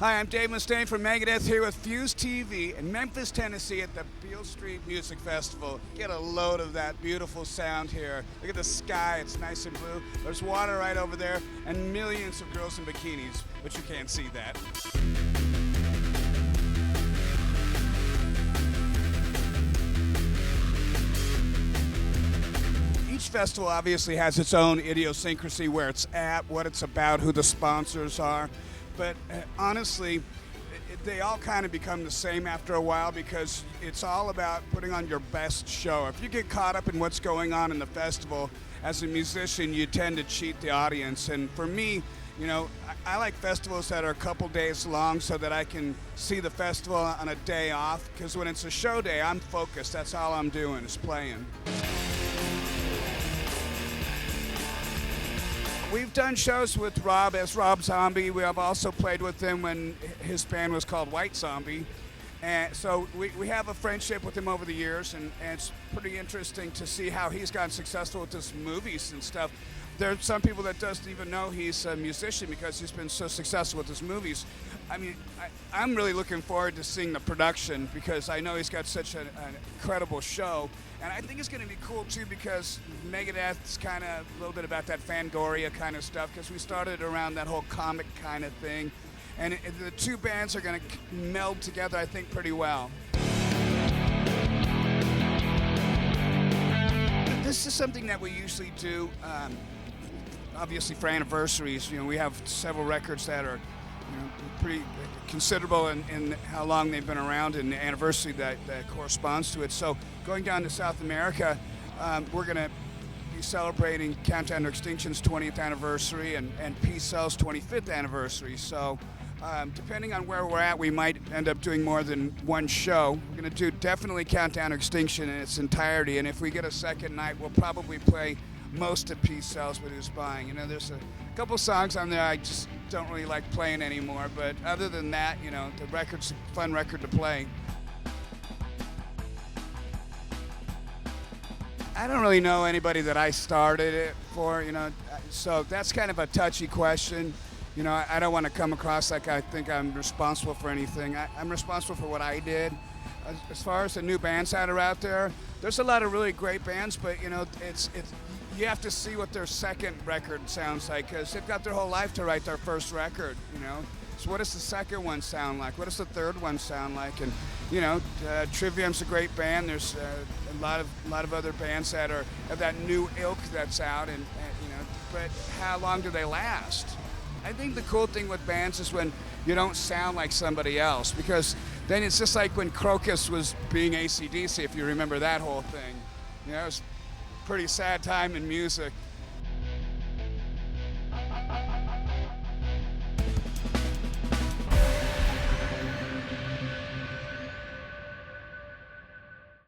Hi, I'm Dave Mustaine from Megadeth here with Fuse TV in Memphis, Tennessee at the Beale Street Music Festival. Get a load of that beautiful sound here. Look at the sky, it's nice and blue. There's water right over there and millions of girls in bikinis, but you can't see that. Each festival obviously has its own idiosyncrasy, where it's at, what it's about, who the sponsors are. But honestly, they all kind of become the same after a while because it's all about putting on your best show. If you get caught up in what's going on in the festival, as a musician, you tend to cheat the audience. And for me, you know, I like festivals that are a couple days long so that I can see the festival on a day off, because when it's a show day, I'm focused. That's all I'm doing is playing. We've done shows with Rob as Rob Zombie. We have also played with him when his band was called White Zombie. And so we have a friendship with him over the years, and it's pretty interesting to see how he's gotten successful with his movies and stuff. There are some people that doesn't even know he's a musician because he's been so successful with his movies. I mean, I'm really looking forward to seeing the production because I know he's got such an incredible show. And I think it's going to be cool, too, because Megadeth's kind of a little bit about that Fangoria kind of stuff, because we started around that whole comic kind of thing. And the two bands are going to meld together, I think, pretty well. This is something that we usually do, obviously, for anniversaries. You know, we have several records that are pretty considerable in how long they've been around and the anniversary that corresponds to it. So going down to South America, we're going to be celebrating Countdown to Extinction's 20th anniversary and Peace Cell's 25th anniversary. So depending on where we're at, we might end up doing more than one show. We're going to do definitely Countdown to Extinction in its entirety, and if we get a second night, we'll probably play most of Peace Cell's But Who's Buying. You know, there's a couple songs on there I just don't really like playing anymore, but other than that, you know, the record's a fun record to play. I don't really know anybody that I started it for, you know, so that's kind of a touchy question. You know, I don't want to come across like I think I'm responsible for anything. I'm responsible for what I did. As far as the new bands that are out there, there's a lot of really great bands, but, you know, it's you have to see what their second record sounds like, because they've got their whole life to write their first record, you know. So what does the second one sound like? What does the third one sound like? And, you know, Trivium's a great band. There's a lot of other bands that have that new ilk that's out, and you know, but how long do they last? I think the cool thing with bands is when you don't sound like somebody else, because then it's just like when Crocus was being AC/DC, if you remember that whole thing. You know, it was a pretty sad time in music.